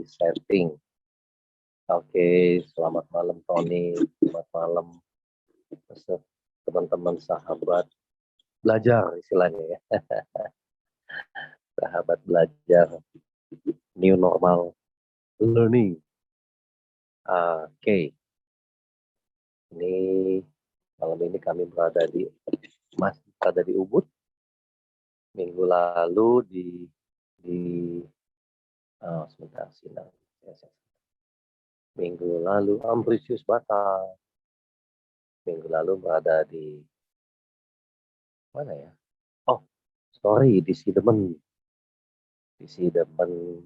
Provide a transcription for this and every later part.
di setting. Oke, selamat malam Tony, selamat malam teman-teman sahabat belajar istilahnya ya. Sahabat belajar new normal learning. Oke. Ini malam ini kami masih berada di Ubud. Minggu lalu sebentar silang. Minggu lalu Ambrosius Batam. Minggu lalu berada di mana ya? Oh, sorry, di Sidemen. Di Sidemen,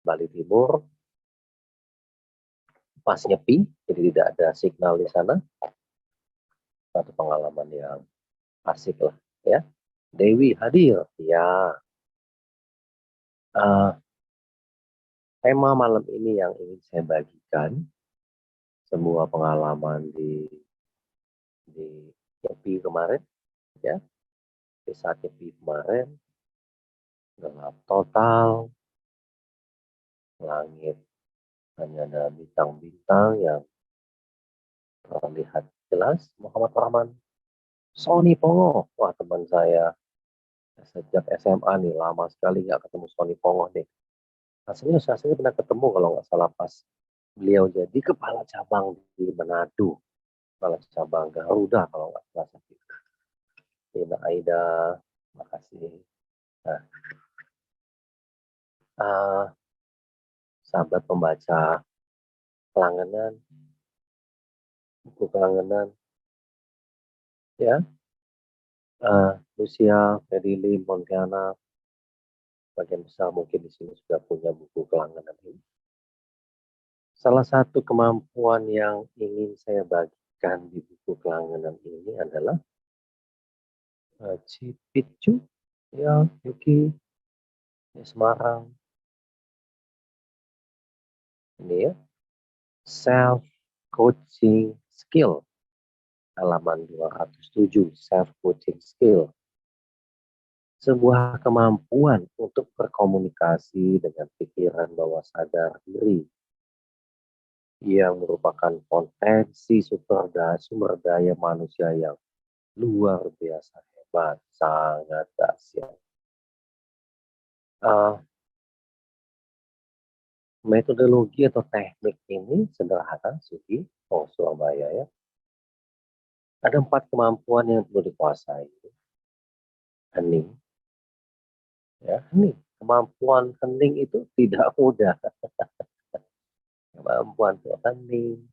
Bali Timur. Pas nyepi, jadi tidak ada signal di sana. Satu pengalaman yang asik lah ya. Dewi hadir, ya. Tema malam ini yang ingin saya bagikan, semua pengalaman di nyepi kemarin, ya. Di saat nyepi kemarin, gelap total, langit hanya ada bintang-bintang yang terlihat jelas. Muhammad Rahman, Sony Pongo, wah teman saya sejak SMA nih, lama sekali nggak ketemu Sony Pongo nih. Hasilnya pernah ketemu kalau nggak salah pas beliau jadi kepala cabang di Manado, kepala cabang Garuda kalau nggak salah. Tina Aida, makasih. Nah, sahabat pembaca kelangenan, buku kelangenan, ya, Lucia, Fedili, Montiana, bagian besar mungkin di sini sudah punya buku kelangenan ini. Salah satu kemampuan yang ingin saya bagikan di buku kelangenan ini adalah Cipicu, ya, Yuki, ya, Semarang. Ini ya, self coaching skill, halaman 207, self coaching skill. Sebuah kemampuan untuk berkomunikasi dengan pikiran bawah sadar diri yang merupakan potensi sumber daya manusia yang luar biasa hebat, sangat dahsyat. Metodologi atau teknik ini sederhana, Sugi, Surabaya ya. Ada 4 kemampuan yang perlu dikuasai. Hening. Ya, hening. Kemampuan hening itu tidak mudah. Kemampuan untuk hening,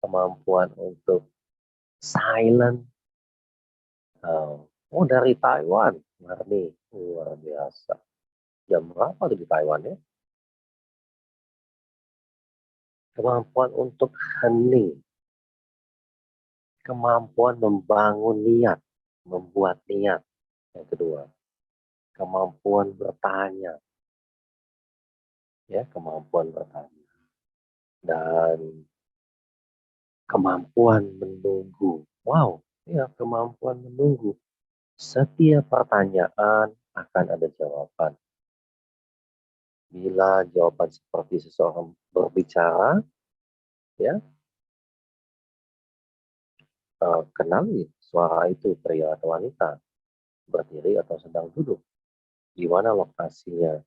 kemampuan untuk silent. Dari Taiwan, Marni, luar biasa. Jam berapa tuh di Taiwan ya? Kemampuan untuk hening, kemampuan membangun niat, membuat niat. Yang kedua, kemampuan bertanya, ya, kemampuan bertanya, dan kemampuan menunggu. Wow, ya, kemampuan menunggu. Setiap pertanyaan akan ada jawaban. Bila jawaban seperti seseorang berbicara, ya, kenali suara itu pria atau wanita, berdiri atau sedang duduk, di mana lokasinya,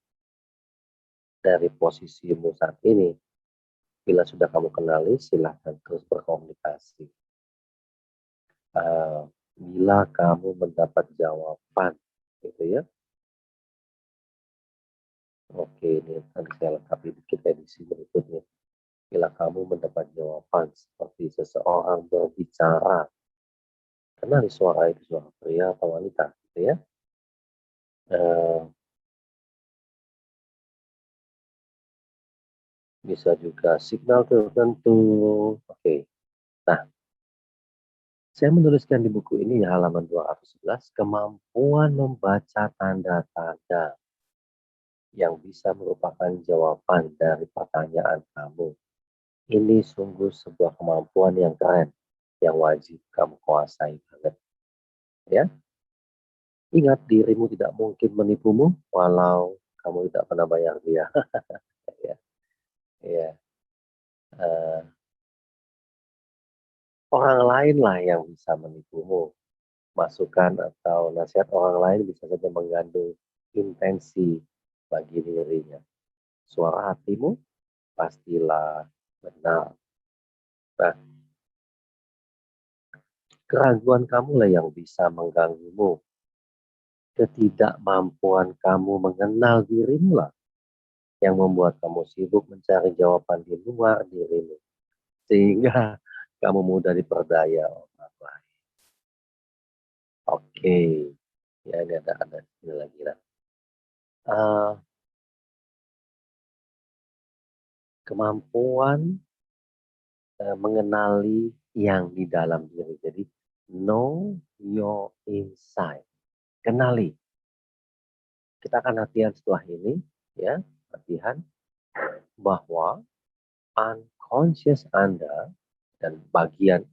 dari posisimu saat ini. Bila sudah kamu kenali, silahkan terus berkomunikasi. Bila kamu mendapat jawaban, gitu ya. Oke, ini akan saya lengkapi dikit edisi berikutnya. Bila kamu mendapat jawaban seperti seseorang berbicara, kenali suara itu suara pria atau wanita, gitu ya. Bisa juga signal tertentu. Oke. Nah, saya menuliskan di buku ini halaman 211, kemampuan membaca tanda-tanda yang bisa merupakan jawaban dari pertanyaan kamu. Ini sungguh sebuah kemampuan yang keren, yang wajib kamu kuasai banget. Ya, ingat dirimu tidak mungkin menipumu walau kamu tidak pernah bayar dia. Ya. orang lain lah yang bisa menipumu. Masukan atau nasihat orang lain bisa saja mengandung intensi bagi dirinya. Suara hatimu pastilah benar. Nah, keraguan kamu lah yang bisa mengganggumu. Ketidakmampuan kamu mengenal dirimu lah yang membuat kamu sibuk mencari jawaban di luar dirimu. Sehingga kamu mudah diperdaya orang lain. Oke, ya ini ada ini lagi lah. Kemampuan mengenali yang di dalam diri. Jadi know your inside. Kenali. Kita akan latihan setelah ini, ya, latihan bahwa unconscious Anda dan bagian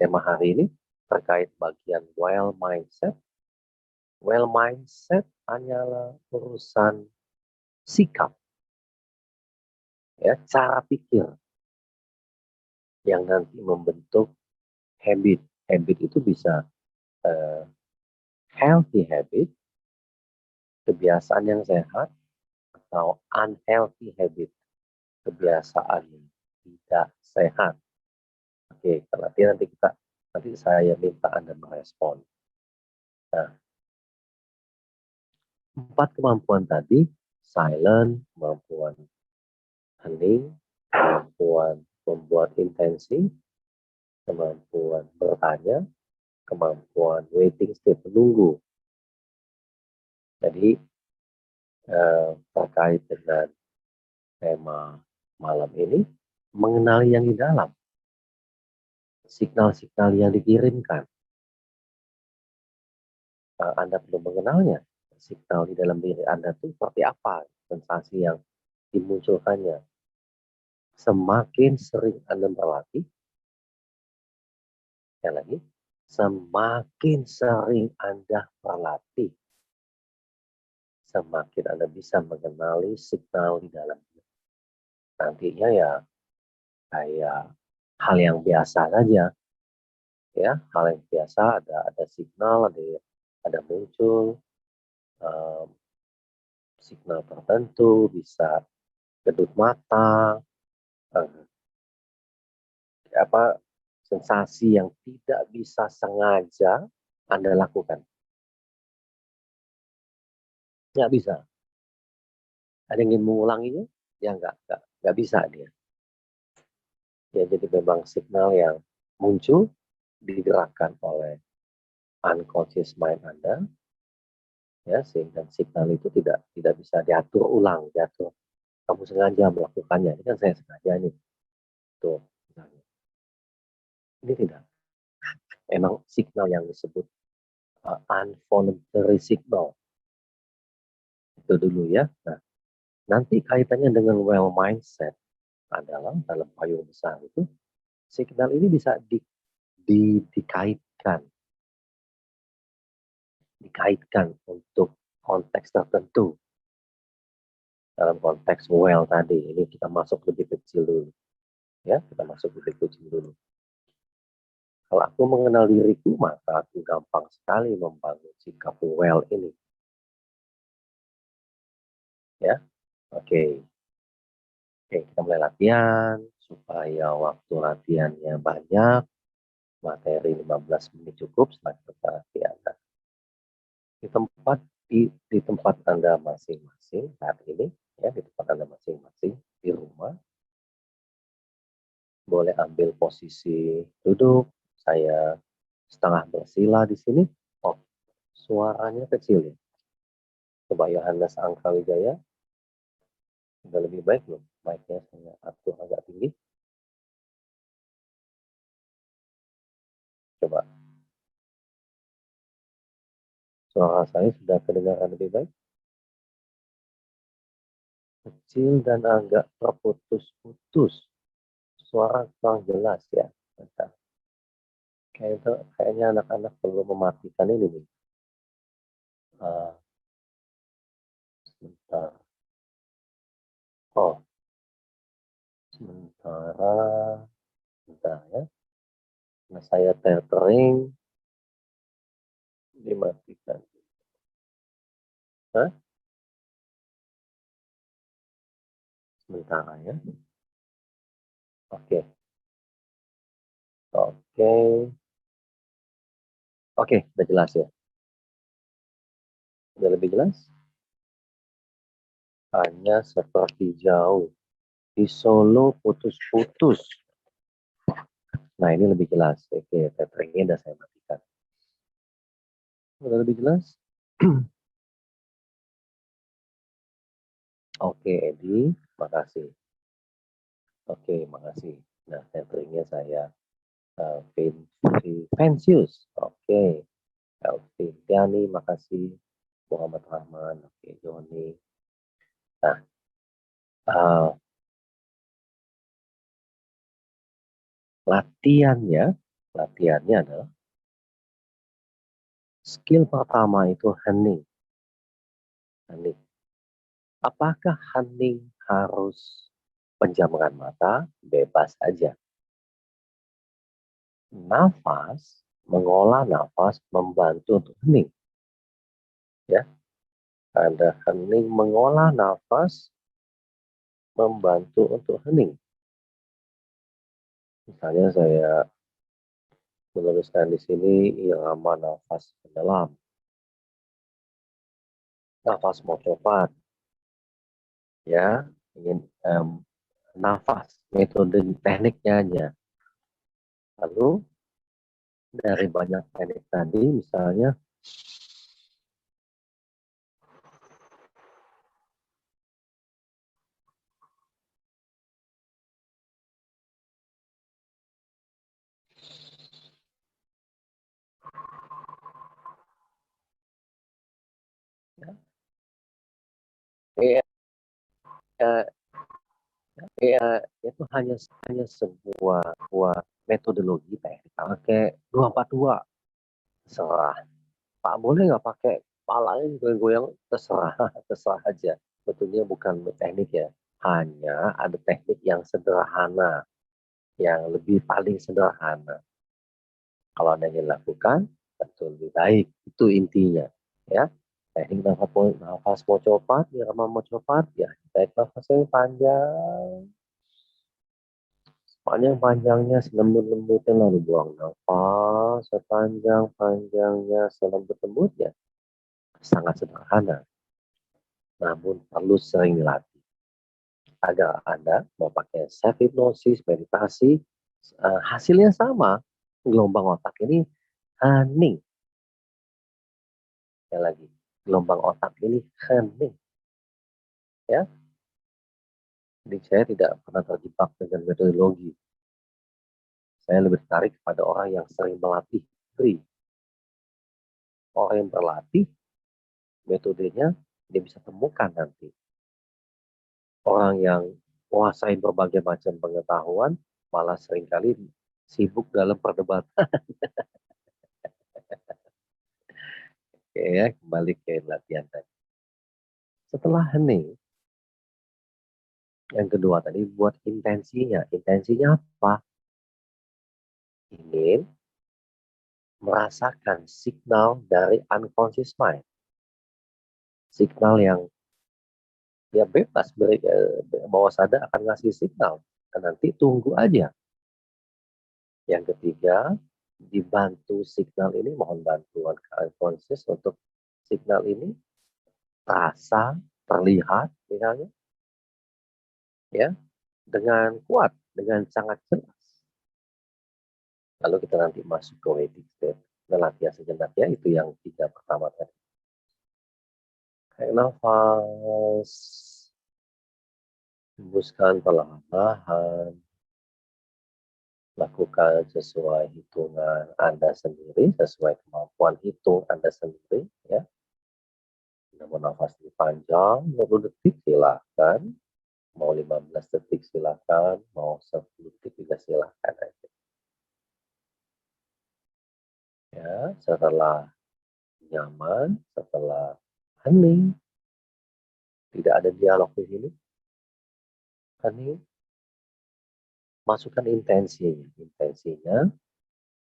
tema hari ini terkait bagian well mindset. Well mindset hanyalah urusan sikap, ya, cara pikir yang nanti membentuk habit. Habit itu bisa uh, healthy habit, kebiasaan yang sehat, atau unhealthy habit, kebiasaan yang tidak sehat. Oke, nanti saya minta Anda merespon. Nah, 4 kemampuan tadi, silent, kemampuan hening, kemampuan membuat intensi, kemampuan bertanya, kemampuan waiting state, menunggu. Jadi terkait dengan tema malam ini, mengenali yang di dalam, signal-signal yang dikirimkan. Anda perlu mengenalnya. Signal di dalam diri Anda itu seperti apa, sensasi yang dimunculkannya. Semakin sering Anda berlatih, sekali lagi, semakin sering Anda berlatih, semakin Anda bisa mengenali signal di dalam diri. Nantinya ya kayak hal yang biasa saja, ya, hal yang biasa, ada signal, ada muncul signal tertentu, bisa kedut mata, eh, apa sensasi yang tidak bisa sengaja Anda lakukan. Nggak bisa. Ada yang ingin mengulanginya? Ya nggak bisa dia. Ya, jadi memang signal yang muncul digerakkan oleh unconscious mind Anda, ya, sehingga signal itu tidak bisa diatur ulang, diatur. Kamu sengaja melakukannya, ini kan saya sengaja nih. Tuh, misalnya. Ini tidak. Emang signal yang disebut involuntary signal. Itu dulu ya. Nah, nanti kaitannya dengan well mindset adalah dalam payung besar itu, signal ini bisa dikaitkan untuk konteks tertentu. Dalam konteks well tadi, ini kita masuk lebih kecil dulu. Ya, kita masuk lebih kecil dulu. Kalau aku mengenal diriku, maka aku gampang sekali membangun sikap well ini. Ya, oke. Oke, kita mulai latihan supaya waktu latihannya banyak. Materi 15 menit cukup, setelah kita latihan. Di tempat di tempat Anda masing-masing saat ini, ya, di tempat Anda masing-masing di rumah, boleh ambil posisi duduk. Saya setengah bersila di sini. Oh, suaranya kecil ya. Coba Yohanes Angka Wijaya, sudah lebih baik loh. Mic-nya saya atur agak tinggi. Coba. Suara saya sudah kedengaran lebih baik. Kecil dan agak terputus-putus. Suara kurang jelas ya. Bentar. Kayaknya anak-anak perlu mematikan ini nih. Sebentar. Oh, sementara. Bentar ya. Nah, saya tethering dimatikan. Hah? Sebentar ya. Oke, oke, oke, udah jelas ya. Udah lebih jelas? Hanya seperti jauh. Di Solo putus-putus. Nah, ini lebih jelas. Oke, tetheringnya udah saya matikan. Udah lebih jelas? Oke, Edi, makasih. Oke, makasih. Nah, tetheringnya saya Vincius. Oke, Elvin Tiani, makasih. Muhammad Rahman, oke, Joni. Nah, uh, latihannya, latihannya adalah skill pertama itu hening. Hening. Apakah hening harus penjaman mata? Bebas aja. Nafas, mengolah nafas membantu untuk hening. Ya, ada hening mengolah nafas membantu untuk hening. Misalnya saya menuliskan di sini irama nafas mendalam, nafas mau cepat, ya, ingin nafas, metode tekniknya aja. Lalu dari banyak teknik tadi, misalnya ya, itu hanya sebuah metodologi teknik. Pakai 242 terserah. Pak boleh nggak pakai palanya goyang-goyang, terserah, terserah aja. Betulnya bukan teknik ya, hanya ada teknik yang sederhana, yang lebih paling sederhana. Kalau Anda ingin lakukan, tentu lebih baik. Itu intinya, ya. Teknik nafas mau cepat, irama mau cepat, ya tarik nafas yang panjang, panjang-panjangnya, selembut-lembutnya, lalu buang nafas sepanjang-panjangnya, selembut-lembutnya. Sangat sederhana, namun perlu sering dilatih. Agar Anda mau pakai self hipnosis, meditasi, hasilnya sama. Gelombang otak ini hening. Sekali lagi, gelombang otak ini hening. Ya, jadi saya tidak pernah terjebak dengan metodologi. Saya lebih tertarik pada orang yang sering melatih. Orang yang berlatih, metodenya dia bisa temukan nanti. Orang yang menguasai berbagai macam pengetahuan, malah seringkali sibuk dalam perdebatan. Oke, ya, kembali ke latihan tadi. Setelah hening, yang kedua tadi buat intensinya. Intensinya apa? Ingin merasakan signal dari unconscious mind. Signal yang ya bebas, bawah sadar akan ngasih signal. Dan nanti tunggu aja. Yang ketiga, dibantu signal ini, mohon bantuan ke unconscious untuk signal ini terasa, terlihat, misalnya, ya, dengan kuat, dengan sangat jelas. Lalu kita nanti masuk ke waiting state. Nah, latihan sejenak ya, itu yang tiga pertama tadi. Kayak nafas, hembuskan perlahan-lahan, lakukan sesuai hitungan Anda sendiri, sesuai kemampuan hitung Anda sendiri, ya. Namun nafas ini panjang, 20 detik silahkan, mau 15 detik silahkan, mau 10 detik juga silahkan aja. Ya, setelah nyaman, setelah hening, tidak ada dialog di sini, hening, masukkan intensinya. Intensinya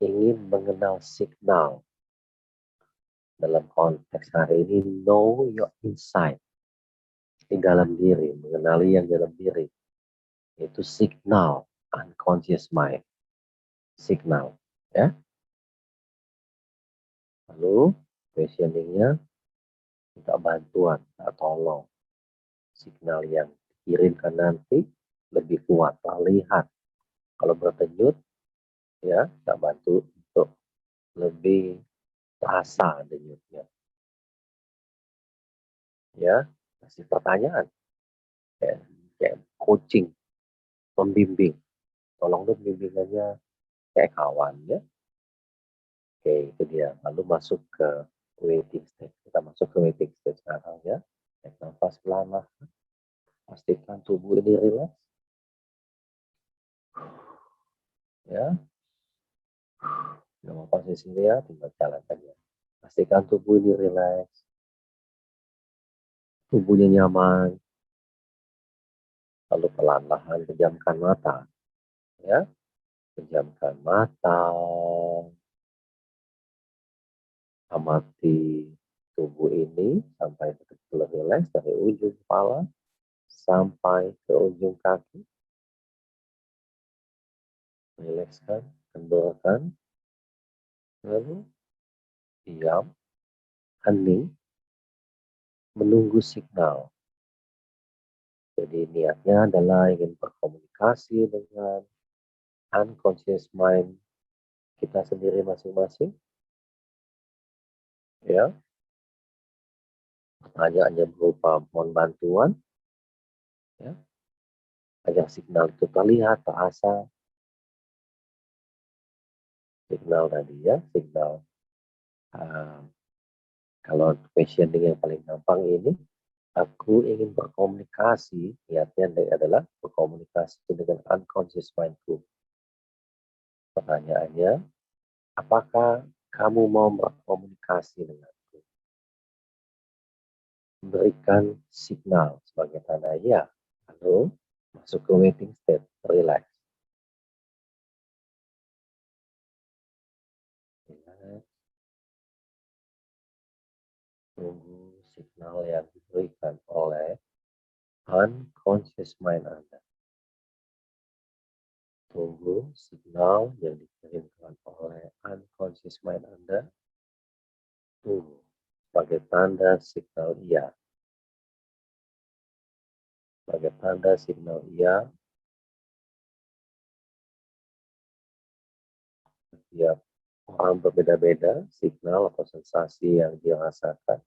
ingin mengenal signal. Dalam konteks hari ini, know your inside. Di dalam diri, mengenali yang dalam diri. Itu signal, unconscious mind. Signal. Ya. Lalu, questioningnya, minta bantuan, minta tolong. Signal yang dikirimkan nanti lebih kuat, terlihat. Kalau bertenyut, ya, minta bantu untuk lebih terasa denyutnya. Ya, kasih pertanyaan. Kayak coaching, membimbing. Tolong dong bimbingannya kayak kawan ya. Oke, itu dia. Lalu masuk ke waiting stage. Kita masuk ke waiting stage sekarang ya. Tarik nafas pelan. Pastikan tubuh ini rileks. Ya, nama posisi ya, tinggal jalan saja. Pastikan tubuh ini rileks. Tubuhnya nyaman. Lalu perlahan-lahan pejamkan mata. Ya, pejamkan mata. Amati tubuh ini sampai betul-betul rileks dari ujung kepala sampai ke ujung kaki. Rilekskan, kendorkan, lalu diam, hening, menunggu signal. Jadi niatnya adalah ingin berkomunikasi dengan unconscious mind kita sendiri masing-masing. Ya, pertanyaannya berupa mohon bantuan, ya, agar signal itu terlihat, terasa. Signal tadi ya, signal kalau questioning yang paling gampang ini, aku ingin berkomunikasi, niatnya adalah berkomunikasi dengan unconscious mindku. Pertanyaannya, apakah kamu mau berkomunikasi denganku? Berikan signal sebagai tanda ya. Lalu masuk ke waiting state, relax. Relax. Tunggu signal yang diberikan oleh unconscious mind Anda. Tunggu signal yang dikirimkan oleh unconscious mind Anda. Tunggu sebagai tanda signal iya. Sebagai tanda signal iya, setiap orang berbeda-beda signal atau sensasi yang dirasakan.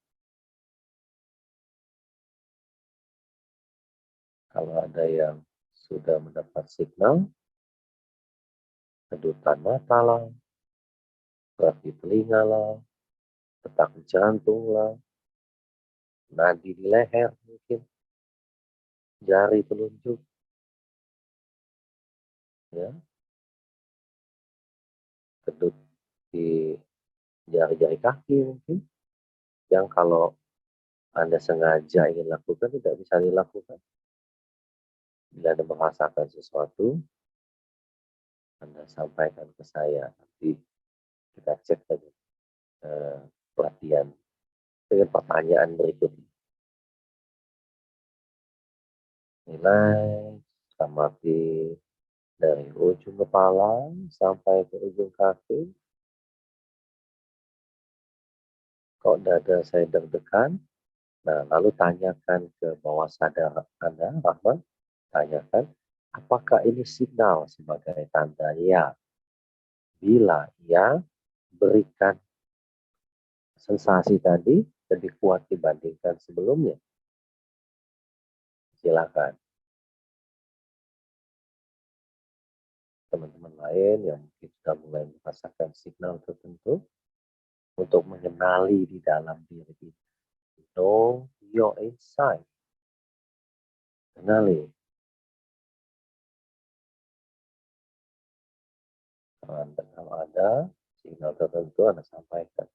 Kalau ada yang sudah mendapat signal, kedutan mata lah, gerak di telinga lah, detak jantung lah, nadi di leher mungkin, jari telunjuk, ya, kedut di jari-jari kaki mungkin, yang kalau Anda sengaja ingin lakukan tidak bisa dilakukan. Bila Anda merasakan sesuatu, Anda sampaikan ke saya. Nanti kita cek saja pelatihan dengan pertanyaan berikutnya. Nilai, amati dari ujung kepala sampai ke ujung kaki. Kok dada saya deg-degan? Nah, lalu tanyakan ke bawah sadar Anda, Rahman. Tanyakan, apakah ini signal sebagai tanda ya? Bila ya, berikan sensasi tadi lebih kuat dibandingkan sebelumnya. Silakan. Teman-teman lain yang mungkin sudah mulai merasakan signal tertentu untuk mengenali di dalam diri kita. Know your inside. Kenali. Kalau ada signal tertentu, Anda sampaikan.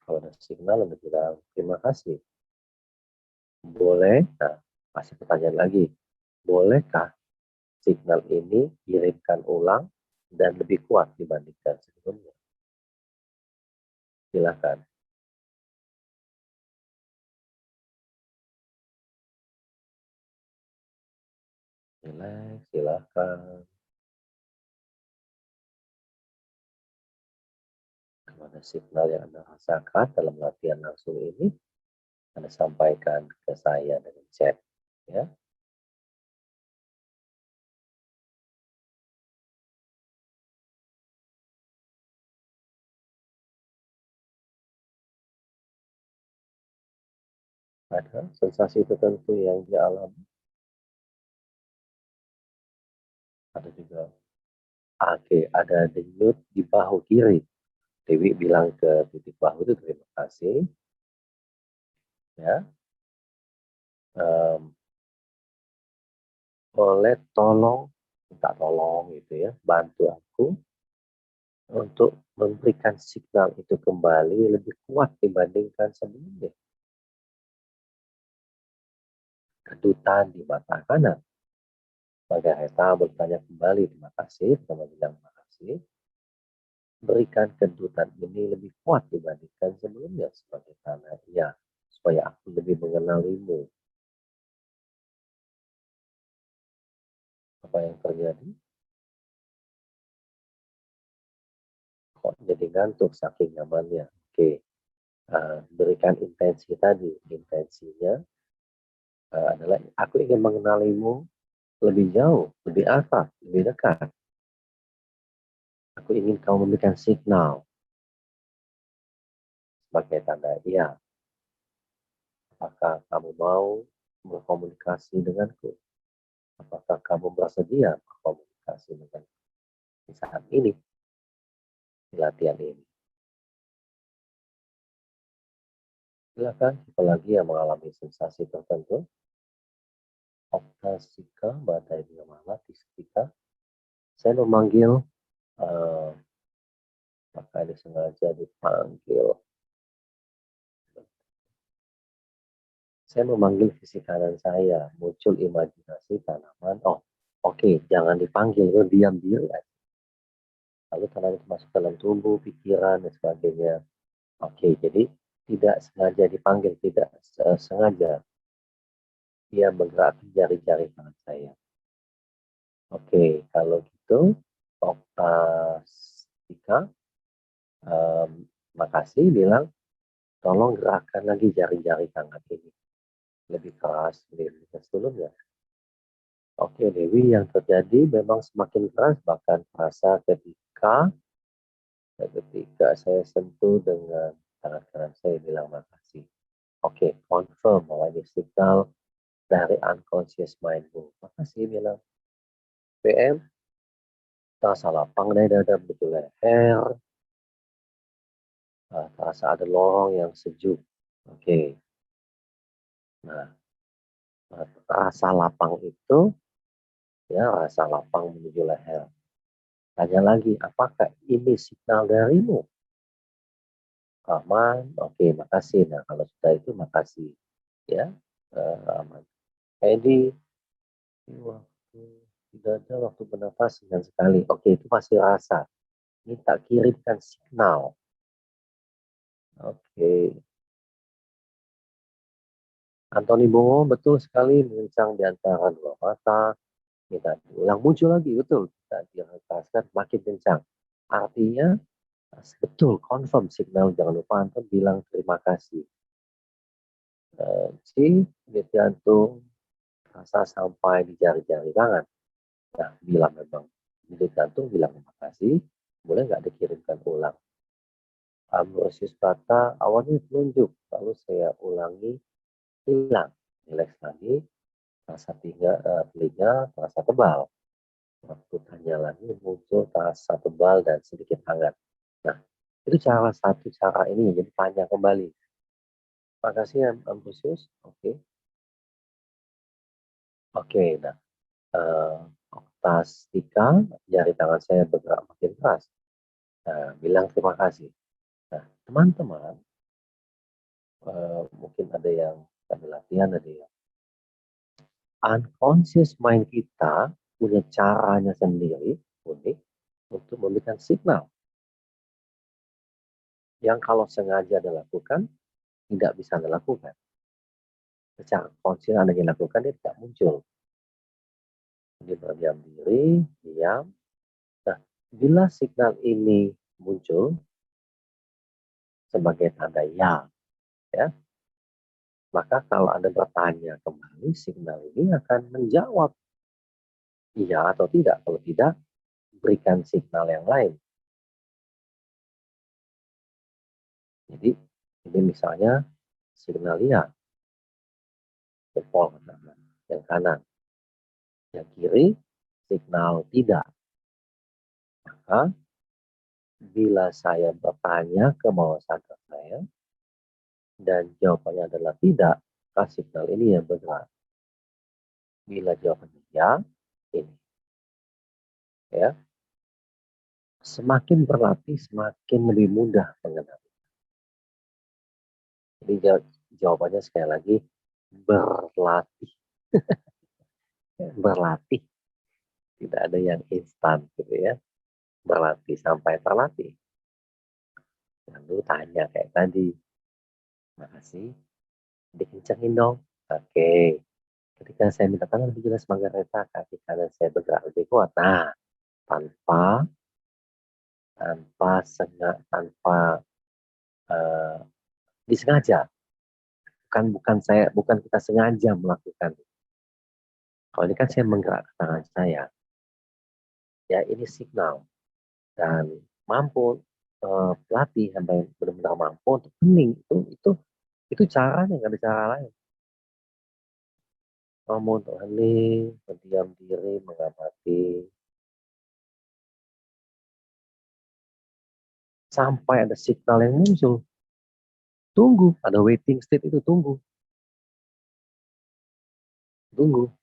Kalau ada signal, Anda bilang terima kasih. Boleh, nah, masih pertanyaan lagi. Bolehkah signal ini kirimkan ulang dan lebih kuat dibandingkan sebelumnya? Silakan. Relax, silakan. Kemana signal yang Anda rasakan dalam latihan langsung ini, Anda sampaikan ke saya dengan chat. Ya, ada sensasi tertentu yang dialami, ada juga. Oke, ada denyut di bahu kiri. Dewi bilang ke titik bahu itu terima kasih. Ya, um, boleh tolong, minta tolong gitu ya, bantu aku untuk memberikan signal itu kembali lebih kuat dibandingkan sebelumnya. Kedutan di mata kanan. Margareta bertanya kembali, terima kasih, teman bilang terima kasih. Berikan kedutan ini lebih kuat dibandingkan sebelumnya sebagai tanda ya, supaya aku lebih mengenalimu. Apa yang terjadi? Kok jadi ngantuk saking nyamannya? Oke, berikan intensi tadi. Intensinya adalah aku ingin mengenalimu lebih jauh, lebih akrab, lebih dekat. Aku ingin kau memberikan signal sebagai tanda iya. Apakah kamu mau berkomunikasi denganku? Apakah kamu bersedia berkomunikasi dengan di saat ini, di latihan ini? Silakan, apalagi yang mengalami sensasi tertentu, optasika, badai di mana, ketika saya memanggil, uh, maka ini sengaja dipanggil. Saya memanggil sisi kanan saya, muncul imajinasi tanaman. Oh, oke, jangan dipanggil, diam diri aja. Lalu tanaman itu masuk dalam tubuh, pikiran, dan sebagainya. Oke, jadi tidak sengaja dipanggil, tidak sengaja dia menggerakkan jari-jari tangan saya. Oke, kalau gitu, Oktastika, um, makasih bilang, tolong gerakkan lagi jari-jari tangan ini. Lebih keras, lebih sebelumnya. Oke, Dewi, yang terjadi memang semakin keras, bahkan terasa ketika saya sentuh dengan tangan kanan saya bilang makasih. Oke, confirm bahwa ini signal dari unconscious mindmu. Makasih bilang. PM, terasa lapang dari dada betul leher, terasa ada lorong yang sejuk. Oke, nah rasa lapang itu, ya rasa lapang menuju leher. Tanya lagi, apakah ini signal darimu? Aman, oke, makasih. Nah, kalau sudah itu makasih, ya, aman. Edi, waktu tidak ada waktu bernafas dengan sekali. Oke, itu masih rasa. Ini tak kirimkan signal. Oke, Antoni Bongo betul sekali mengencang di antara dua mata. Kita diulang muncul lagi, betul. Kita dihempaskan makin kencang. Artinya, betul, confirm signal. Jangan lupa Anton bilang terima kasih. Di jantung, rasa sampai di jari-jari tangan. Nah, bila memang di jantung bilang terima kasih, boleh nggak dikirimkan ulang? Ambrosius kata, awalnya telunjuk, lalu saya ulangi, hilang. Relax lagi, rasa telinga terasa tebal. Waktu tanya lagi, muncul terasa tebal dan sedikit hangat. Nah, itu cara ini, jadi tanya kembali. Makasih ya, Ambrosius. Oke. Oke, nah, Oktastika, jari tangan saya bergerak makin keras. Nah, bilang terima kasih. Nah, teman-teman, mungkin ada yang kami latihan tadi ya. Unconscious mind kita punya caranya sendiri, unik, untuk memberikan signal. Yang kalau sengaja dilakukan, tidak bisa dilakukan. Secara konsisten Anda dilakukan, dia tidak muncul. Jadi berdiam diri, diam. Nah, bila signal ini muncul sebagai tanda ya, maka kalau Anda bertanya kembali, signal ini akan menjawab iya atau tidak. Kalau tidak, berikan signal yang lain. Jadi, ini misalnya signal iya, jempol yang kanan. Yang kiri, signal tidak. Maka, bila saya bertanya ke bawah sadar saya, dan jawabannya adalah tidak, maka signal ini yang bergerak. Bila jawabannya ya, ini. Ya, semakin berlatih, semakin lebih mudah mengenali. Jadi jawabannya sekali lagi, berlatih. Berlatih. Tidak ada yang instan gitu ya. Berlatih sampai terlatih. Lalu tanya kayak tadi. Makasih. Dikencengin dong. Oke. Ketika saya minta tangan lebih jelas mengereta kaki kanan saya bergerak lebih kuat. Nah, tanpa disengaja. Bukan kita sengaja melakukan. Kalau ini kan saya menggerakkan tangan saya. Ya, ini signal. Dan mampu pelatih sampai benar-benar mampu untuk hening. Itu caranya, nggak ada cara lain. Mampu untuk hening, berdiam diri, mengamati. Sampai ada signal yang muncul. Tunggu, ada waiting state itu, tunggu. Tunggu.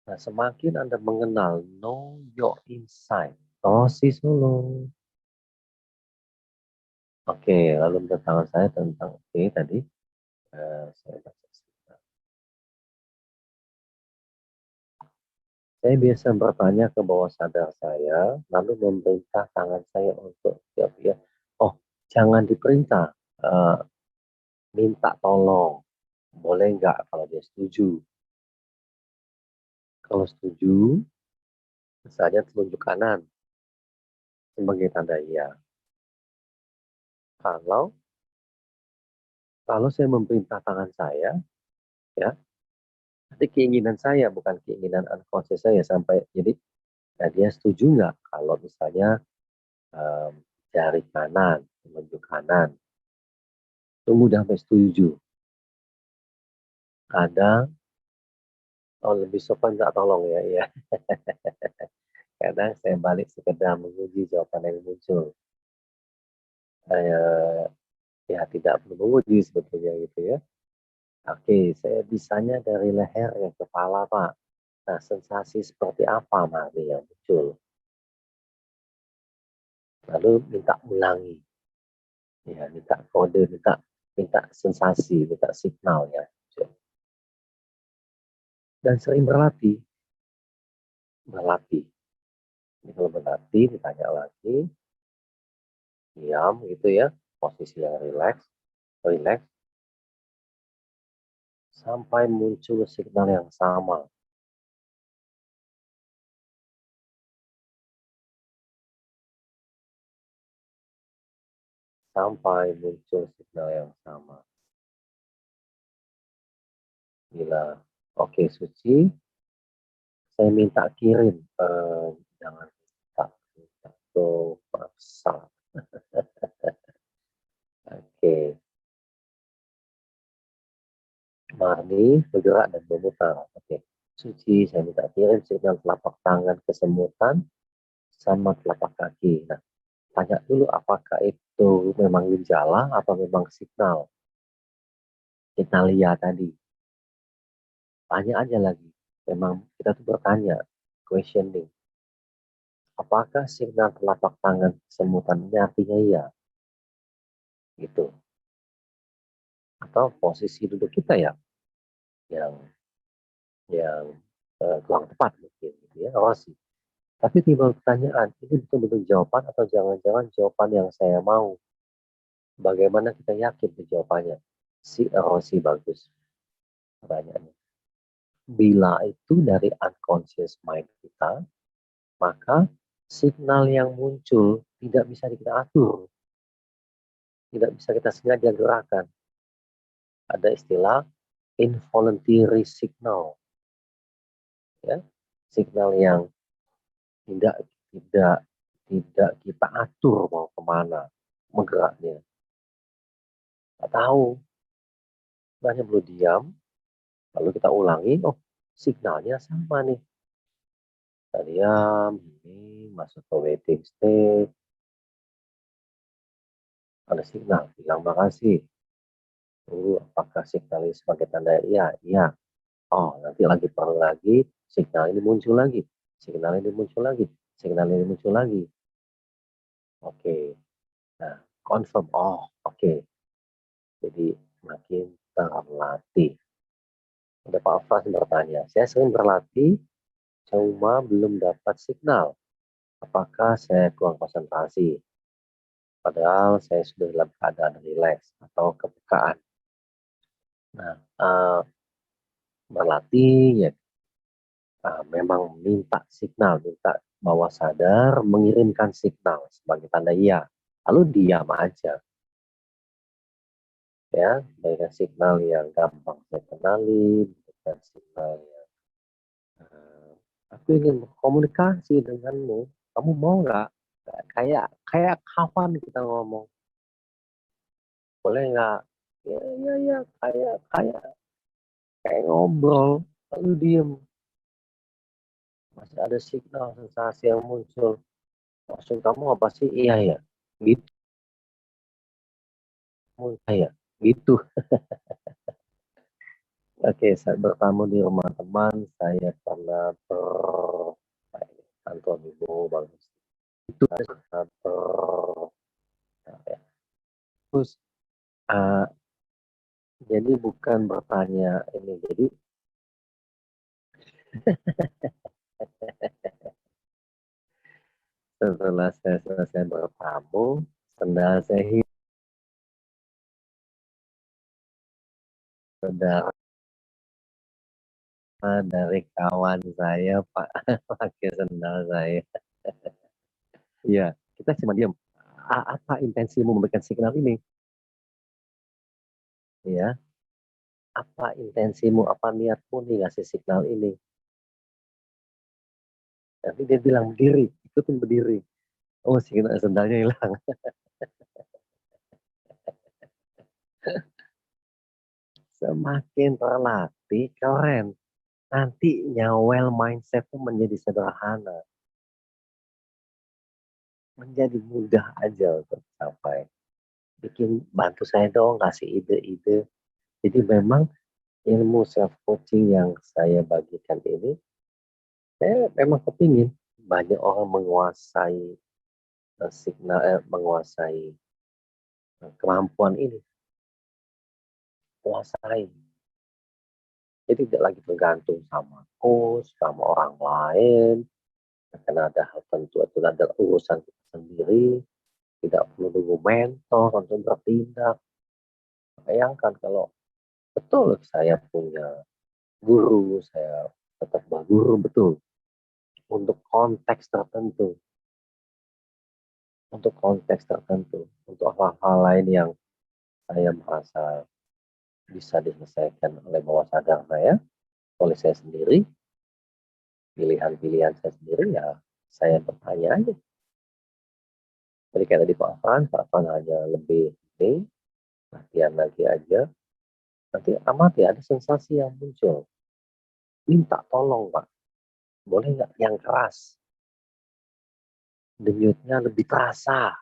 Nah, semakin Anda mengenal, know your insight. Tosis dulu. Oke, lalu menurut tangan saya tentang tadi. Saya baca sebentar. Saya biasa bertanya ke bawah sadar saya, lalu memerintah tangan saya untuk siap ya. Oh, jangan diperintah. Minta tolong. Boleh nggak kalau dia setuju? Kalau setuju, misalnya telunjuk kanan sebagai tanda iya. Kalau saya memerintah tangan saya, ya, nanti keinginan saya bukan keinginan unconscious saya sampai jadi ya dia setuju nggak kalau misalnya jari kanan, telunjuk kanan, tunggu sampai setuju. Kadang lebih sopan nggak tolong ya. Kadang saya balik sekedar menguji jawaban yang muncul. Ya tidak perlu menguji sebetulnya gitu ya. Oke, saya bisanya dari leher ke kepala, Pak. Nah, sensasi seperti apa, Marni, yang muncul? Lalu minta ulangi. Ya, minta kode, minta sensasi, minta signal ya. Dan sering berlatih. Ini kalau berlatih, ditanya lagi. Diam gitu ya. Posisi yang rileks. Sampai muncul signal yang sama. Sampai muncul signal yang sama. Bila oke, Suci, saya minta kirim. Jangan minta tuh paksa. Oke. Marni bergerak dan memutar. Oke. Suci, saya minta kirim signal telapak tangan kesemutan sama telapak kaki. Nah, tanya dulu apakah itu memang gejala atau memang signal. Signal iya tadi. Tanya aja lagi. Memang kita tuh bertanya, questioning. Apakah signal telapak tangan kesemutan ini artinya iya? Gitu. atau posisi duduk kita yang yang kurang tepat mungkin gitu ya, erosi. Tapi timbul pertanyaan, ini betul-betul jawaban atau jangan-jangan jawaban yang saya mau? Bagaimana kita yakin tuh jawabannya? Si erosi bagus. Pertanyaannya. Bila itu dari unconscious mind kita, maka signal yang muncul tidak bisa kita atur, tidak bisa kita sengaja gerakan. Ada istilah involuntary signal, ya, signal yang tidak tidak tidak kita atur mau kemana menggeraknya. Nggak tahu, hanya perlu diam, lalu kita ulangi, oh signalnya sama nih. Kita diam, ini masuk ke waiting state, ada signal, bilang makasih. Tunggu, apakah signal ini sebagai tanda iya? Iya. Oh, nanti lagi perlu lagi, signal ini muncul lagi, signal ini muncul lagi, signal ini muncul lagi. Oke, nah confirm. Oh, oke. Jadi makin terlatih. Ada Pak Fas bertanya, saya sering berlatih, cuma belum dapat signal. Apakah saya kurang konsentrasi? Padahal saya sudah dalam keadaan rileks atau kepekaan. Nah, berlatih ya memang minta signal, minta bawah sadar mengirimkan signal sebagai tanda iya. Lalu diam aja, ya, dengan signal yang gampang saya kenali, dengan signal yang aku ingin berkomunikasi denganmu, kamu mau nggak? Kayak kayak kawan kita ngomong, boleh nggak? Ya, ya, ya, kayak kayak kayak ngobrol, lalu diem. Masih ada signal sensasi yang muncul. Maksud kamu apa sih? Iya ya, gitu, ya, gitu. Oke, saat bertamu di rumah teman, saya pernah Antoni bagus. Itu ada ya. Terus, uh, jadi bukan bertanya ini, jadi setelah saya selesai bertamu, sendal saya hilang. Saudara dari kawan saya Pak pakai sendal saya. Iya, kita cuma diam. Apa intensimu memberikan signal ini? Ya, apa intensimu, apa niatmu nih ngasih signal ini? Nanti dia bilang berdiri, ikutin berdiri. Oh, signal sendalnya hilang. Semakin terlatih, keren. Nanti nyawel mindset itu menjadi sederhana. Menjadi mudah aja untuk sampai. Bikin bantu saya dong, kasih ide-ide. Jadi memang ilmu self coaching yang saya bagikan ini, saya memang kepingin banyak orang menguasai signal, menguasai kemampuan ini, kuasai. Jadi tidak lagi tergantung sama coach, sama orang lain, karena ada hal tentu itu ada urusan kita sendiri, tidak perlu nunggu mentor untuk bertindak. Bayangkan kalau betul saya punya guru, saya tetap berguru betul untuk konteks tertentu, untuk hal-hal lain yang saya merasa bisa diselesaikan oleh bawah sadar saya, oleh saya sendiri, pilihan-pilihan saya sendiri ya saya bertanya aja. Jadi kayak tadi Pak Afan hanya lebih ini, latihan lagi aja, nanti amati ada sensasi yang muncul. Minta tolong Pak, boleh nggak yang keras? Denyutnya lebih terasa.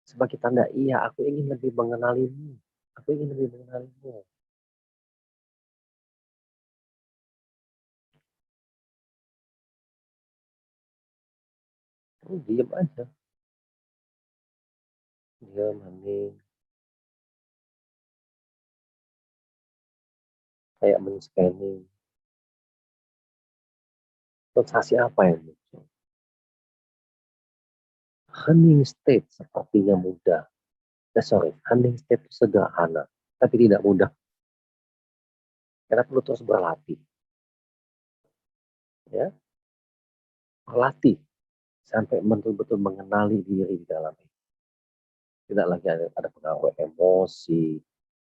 Sebagai tanda, iya aku ingin lebih mengenalimu. Aku ingin lebih mengenalimu. Diam aja. Diam, hening. kayak men-scanning. Sensasi apa yang muncul? Hening state sepertinya mudah. Hening state itu sederhana, tapi tidak mudah. Karena perlu terus berlatih. Ya, berlatih sampai betul-betul mengenali diri di dalam itu. Tidak lagi ada pengaruh emosi,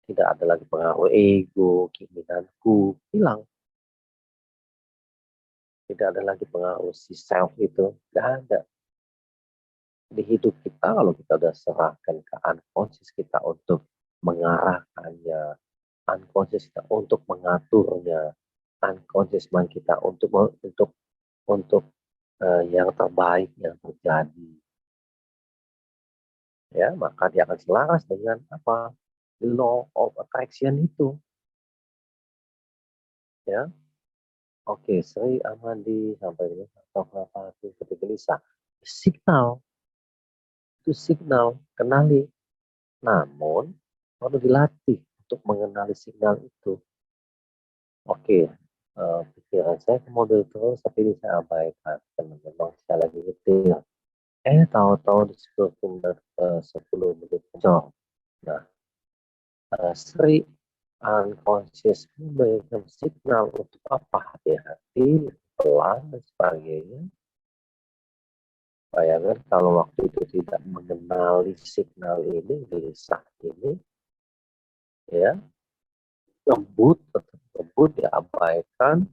tidak ada lagi pengaruh ego, keinginanku, hilang. Tidak ada lagi pengaruh si self itu, tidak ada. Di hidup kita, kalau kita udah serahkan ke unconscious kita untuk mengarahkannya, unconscious kita untuk mengaturnya, unconscious mind kita untuk yang terbaik yang terjadi, ya maka dia akan selaras dengan apa, law of attraction itu, ya. Oke, Sri Amandi sampai dengan atau apa itu ketika gelisah, signal itu signal, kenali. Namun perlu dilatih untuk mengenali signal itu. Oke, pikiran saya ke mobil terus, tapi ini saya abaikan karena memang saya lagi nyetir. Tahu-tahu di 10 menit jam. Nah, Sri unconscious memberikan signal untuk apa? Hati-hati, pelan, dan sebagainya. Bayangkan kalau waktu itu tidak mengenali signal ini, gelisah ini, ya, lembut diabaikan,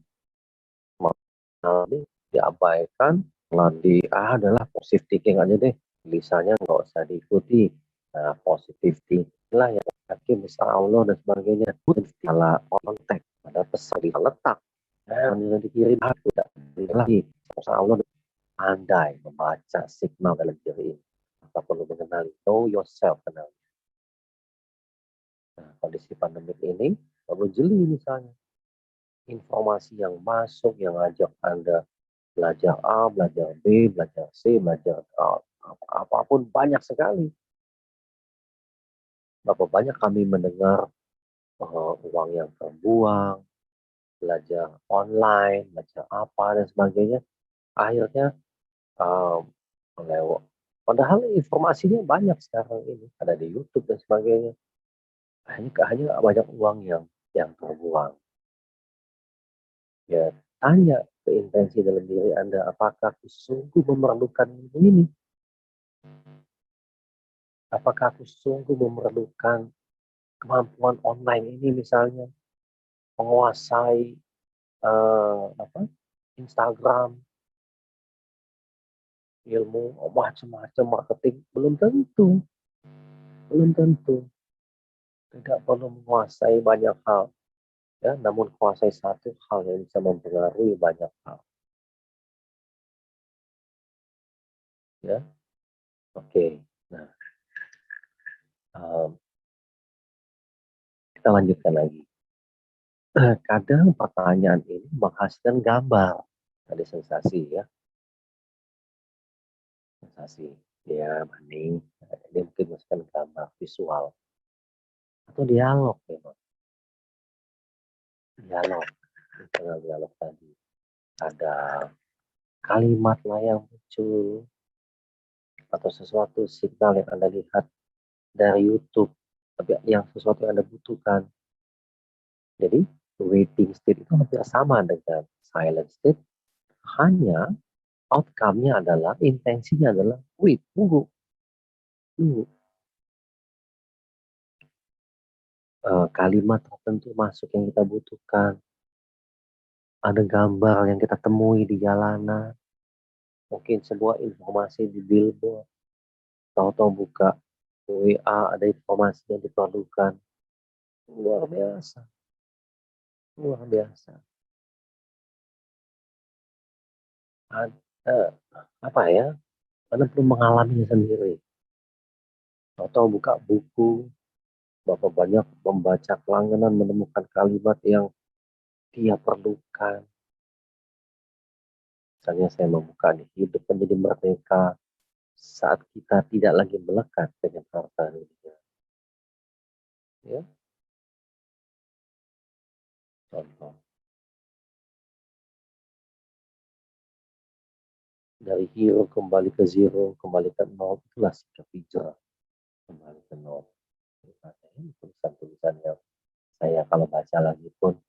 mengenali diabaikan, nanti adalah positive thinking aja deh, gelisahnya nggak usah diikuti. Nah, positive thinking lah yang yakin bisa Allah dan sebagainya. Salah konteks, ada pesan di letak, yang dikirim aku tidak lagi. Bisa Allah pandai membaca signal dalam diri ini. Maka perlu mengenali, know yourself, kenal. Nah, kondisi pandemik ini perlu jeli misalnya. Informasi yang masuk yang ajak Anda belajar A, belajar B, belajar C, belajar apapun banyak sekali. Berapa banyak kami mendengar uang yang terbuang, belajar online, belajar apa dan sebagainya. Akhirnya lewat. Padahal informasinya banyak sekarang ini, ada di YouTube dan sebagainya. Hanya banyak uang yang terbuang. Ya, tanya ke intensi dalam diri Anda, apakah aku sungguh memerlukan ini? Apakah aku sungguh memerlukan kemampuan online ini misalnya, menguasai Instagram, ilmu macam-macam marketing? Belum tentu. Tidak perlu menguasai banyak hal, ya, namun kuasai satu hal yang bisa mempengaruhi banyak hal, ya. Oke, nah, kita lanjutkan lagi. Kadang pertanyaan ini menghasilkan gambar, ada sensasi, ya, sensasi, ya, banding, ini mungkin menghasilkan gambar visual atau dialog, memang dialog, misalnya dialog tadi ada kalimat lah yang muncul atau sesuatu signal yang Anda lihat dari YouTube, tapi yang sesuatu yang Anda butuhkan. Jadi waiting state itu hampir sama dengan silent state, hanya outcome-nya adalah, intensinya adalah wait, tunggu. Kalimat tertentu masuk yang kita butuhkan, ada gambar yang kita temui di jalanan, mungkin sebuah informasi di billboard, tahu-tahu buka WA ada informasi yang diperlukan. Luar biasa, luar biasa. Ada apa ya? Anda perlu mengalaminya sendiri. Atau buka buku, berapa banyak membaca langganan menemukan kalimat yang dia perlukan. Misalnya saya membuka nih, hidup menjadi merdeka saat kita tidak lagi melekat dengan harta dunia. Ya, Contoh, dari hero kembali ke zero, kembali ke nol, itulah sikap hijrah, kembali ke nol. Ini tulisan-tulisan yang saya kalau baca lagi pun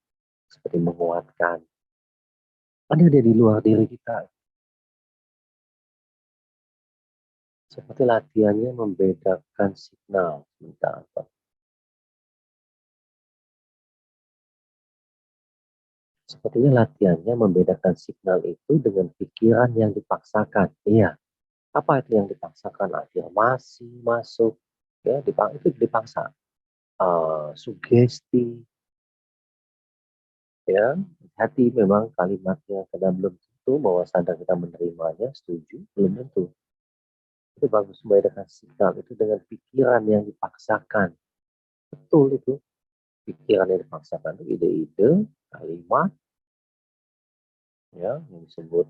seperti menguatkan. Ada di luar diri kita. Seperti latihannya membedakan signal. Sebentar, sepertinya latihannya membedakan signal itu dengan pikiran yang dipaksakan. Iya, apa itu yang dipaksakan? Afirmasi masuk, ya, itu dipaksa. Sugesti, ya, hati memang kalimatnya kadang belum tentu bahwa sadar kita menerimanya, setuju, belum tentu. Itu bagus membedakan signal itu dengan pikiran yang dipaksakan. Betul itu, pikiran yang dipaksakan itu ide-ide, kalimat, ya, yang disebut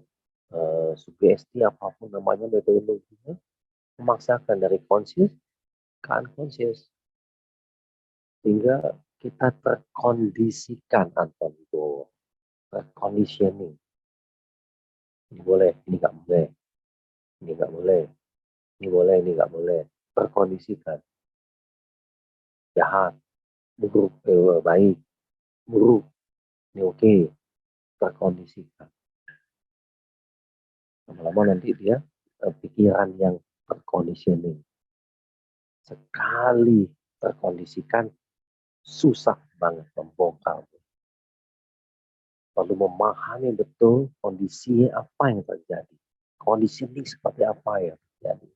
sugesti apapun namanya metodologinya memaksakan dari konsius ke unconscious sehingga kita terkondisikan atau itu terconditioning. Ini boleh, ini nggak boleh, ini nggak boleh, ini boleh, ini nggak boleh. Terkondisikan, jahat, buruk, baik, buruk, ini oke, terkondisikan. Lama-lama nanti dia pikiran yang terconditioning. Sekali terkondisikan, susah banget membongkar. Perlu memahami betul kondisi apa yang terjadi. Kondisi ini seperti apa yang terjadi.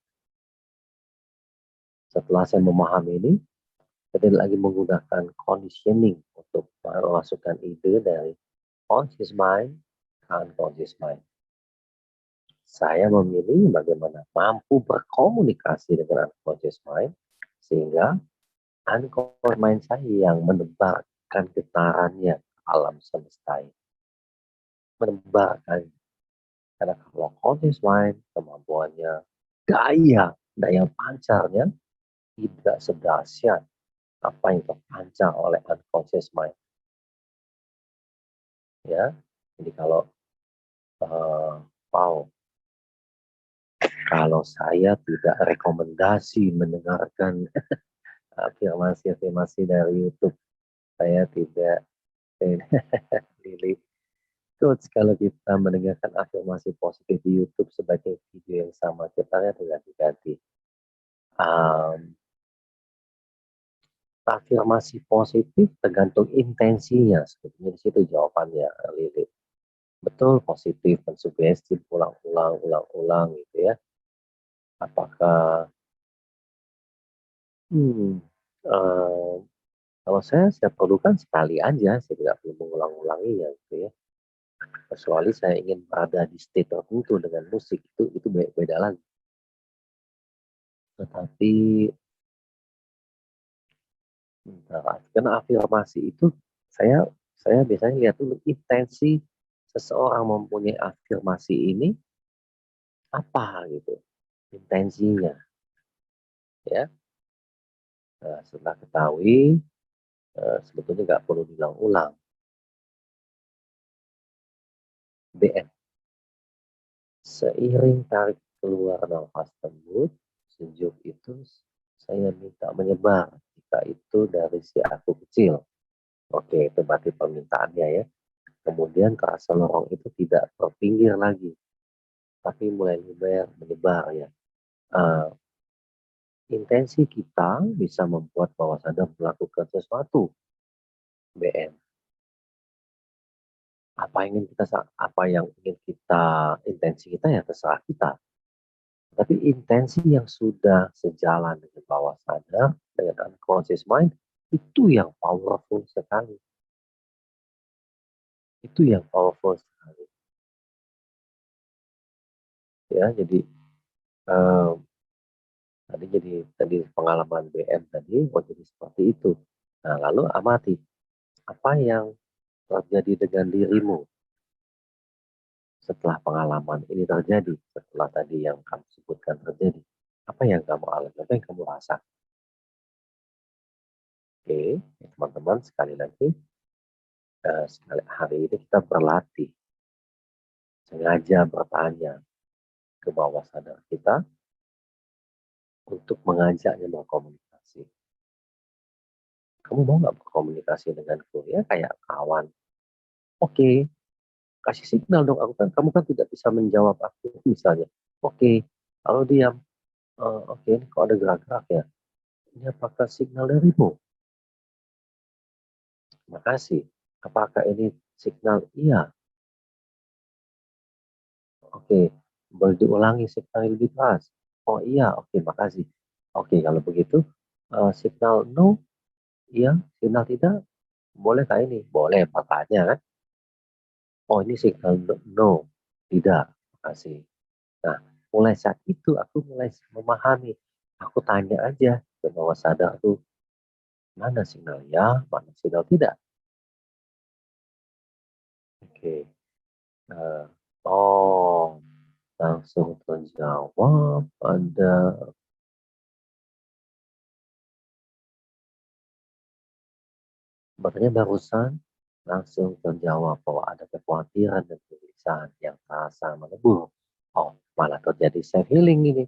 Setelah saya memahami ini, saya tidak lagi menggunakan conditioning untuk memasukkan ide dari conscious mind ke unconscious mind. Saya memilih bagaimana mampu berkomunikasi dengan unconscious mind sehingga unconscious mind saya yang menebarkan getarannya alam semesta ini. Menebarkan. Karena kalau conscious mind kemampuannya daya pancarnya tidak sedahsyat apa yang terpancar oleh unconscious mind, ya. Jadi kalau wow, kalau saya tidak rekomendasi mendengarkan afirmasi-afirmasi dari YouTube, saya tidak pilih coach kalau kita mendengarkan afirmasi positif di YouTube sebagai video yang sama, kita lihat ganti-ganti. Afirmasi positif tergantung intensinya, sebetulnya di situ jawabannya, Lili. Betul, positif, mensugesti, ulang-ulang, ulang-ulang gitu ya. Apakah, eh, kalau saya perlukan sekali aja, saya tidak perlu mengulang-ulanginya gitu ya. Kecuali saya ingin berada di state tertentu dengan musik, itu beda lagi. Tetapi, karena afirmasi itu, saya saya biasanya lihat dulu intensi seseorang mempunyai afirmasi ini apa gitu intensinya, ya. Nah, setelah ketahui, sebetulnya nggak perlu diulang-ulang. BM, seiring tarik keluar nafas lembut sejuk itu, saya minta menyebar jika itu dari si aku kecil. Oke, itu berarti permintaannya ya. Kemudian terasa lorong itu tidak terpinggir lagi, tapi mulai menyebar ya. Uh, Intensi kita bisa membuat bawah sadar melakukan sesuatu. BM, apa yang ingin kita, intensi kita ya terserah kita. Tapi intensi yang sudah sejalan dengan bawah sadar, dengan unconscious mind, itu yang powerful sekali. Itu yang powerful sekali. Ya, jadi eh, tadi pengalaman BM tadi, jadi seperti itu. Nah, lalu amati apa yang terjadi dengan dirimu setelah pengalaman ini terjadi, setelah tadi yang kamu sebutkan terjadi. Apa yang kamu alami, apa yang kamu rasa? Oke, teman-teman sekali lagi, Hari ini kita berlatih, sengaja bertanya ke bawah sadar kita untuk mengajaknya berkomunikasi. Kamu mau nggak berkomunikasi denganku? Ya kayak kawan. Oke, kasih signal dong. Kamu kan tidak bisa menjawab aku misalnya. Oke, kalau diam. Oke, ini kok ada gerak-gerak ya? Ini apakah signal darimu? Makasih. Apakah ini signal? Iya. Oke, boleh diulangi signal yang lebih keras. Oh iya, oke, makasih. Oke, kalau begitu signal no, iya, signal tidak, boleh kah ini? Boleh, makanya kan. Oh ini signal no, no, tidak, makasih. Nah, mulai saat itu aku mulai memahami. Aku tanya aja ke bawah sadar tuh, mana signal ya, mana signal tidak. Oke, nah, oh langsung terjawab ada. Makanya barusan langsung terjawab bahwa ada kekhawatiran dan kegelisahan yang terasa menebur. Oh, malah terjadi self healing ini.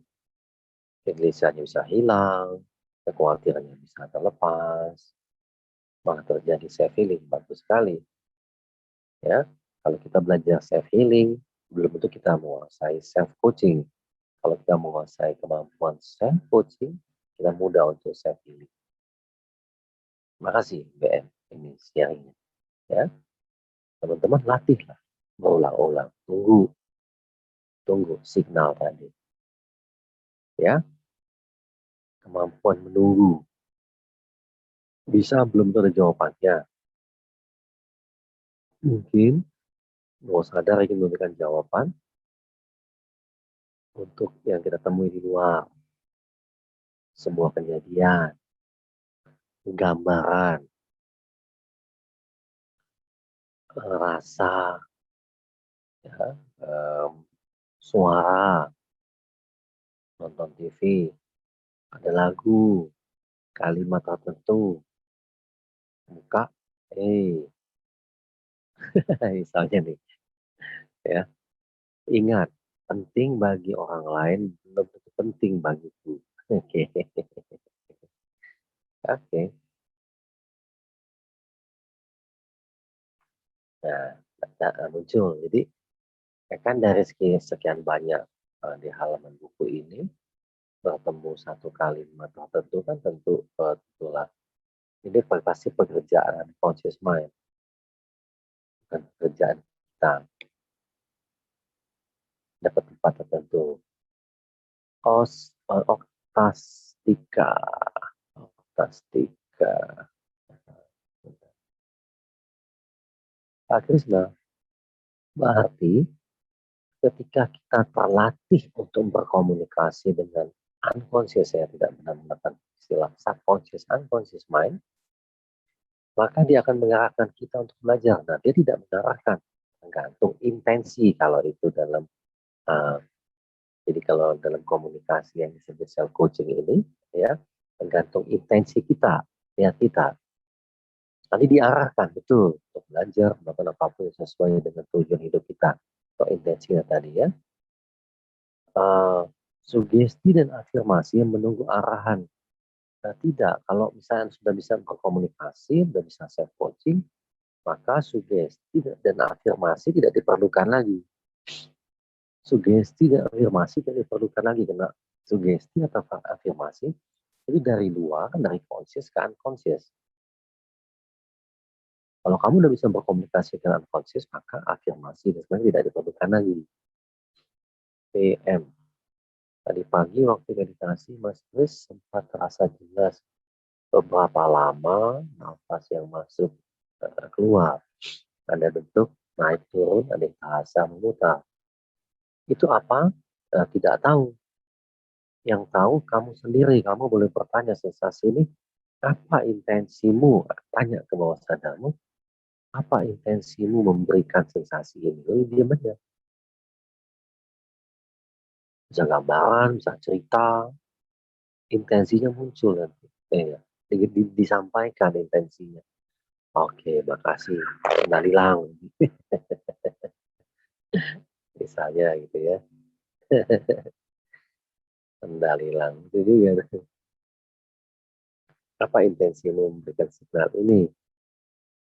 Kegelisahannya bisa hilang, kekhawatirannya bisa terlepas, malah terjadi self healing. Bagus sekali, ya. Kalau kita belajar self healing, belum tentu kita menguasai self coaching. Kalau kita menguasai kemampuan self coaching, kita mudah untuk self healing. Makasih BM ini sharingnya, ya. Teman-teman latihlah, berulang-ulang, tunggu signal tadi, ya. Kemampuan menunggu, bisa belum ada jawabannya, mungkin bawah sadar ingin memberikan jawaban untuk yang kita temui di luar, sebuah kejadian, gambaran, rasa, ya, suara, nonton TV, ada lagu, kalimat tertentu, muka, misalnya nih, ya. Ingat, penting bagi orang lain belum tentu penting bagiku. Oke, oke. Nah, muncul. Jadi, kan dari sekian banyak di halaman buku ini, bertemu satu kalimat tertentu kan tentulah ini pasti pekerjaan conscious mind, bukan pekerjaan kita dapat tempat tertentu. Oktastika, oktastika. Pak Krisna, berarti ketika kita terlatih untuk berkomunikasi dengan unconscious, saya tidak pernah menggunakan istilah subconscious, unconscious mind, maka dia akan mengarahkan kita untuk belajar. Nah, dia tidak mengarahkan, tergantung intensi kalau itu dalam jadi kalau dalam komunikasi yang disebut self coaching ini, ya, tergantung intensi kita, niat kita. Nanti diarahkan betul untuk belajar melakukan apapun yang sesuai dengan tujuan hidup kita atau intensinya tadi, ya. Sugesti dan afirmasi yang menunggu arahan. Nah, tidak, kalau misalnya sudah bisa berkomunikasi, sudah bisa self coaching, maka sugesti dan afirmasi tidak diperlukan lagi. Sugesti dan afirmasi tidak diperlukan lagi karena sugesti atau afirmasi itu dari luar, dari conscious ke unconscious. Kalau kamu udah bisa berkomunikasi dengan unconscious, maka afirmasi dan sebagainya tidak diperlukan lagi. PM. Tadi pagi waktu meditasi, Mas Kris sempat terasa jelas beberapa lama nafas yang masuk keluar. Ada bentuk naik turun, ada yang terasa memutar. Itu apa? Tidak tahu. Yang tahu kamu sendiri. Kamu boleh bertanya sensasi ini, apa intensimu? Tanya ke bawah sadarmu, apa intensimu memberikan sensasi ini? Lalu diam aja. Bisa gambaran, bisa cerita, intensinya muncul nanti. Disampaikan intensinya. Oke, makasih. Nalilang. Misalnya gitu ya. Nalilang. Itu juga. Apa intensimu memberikan signal ini?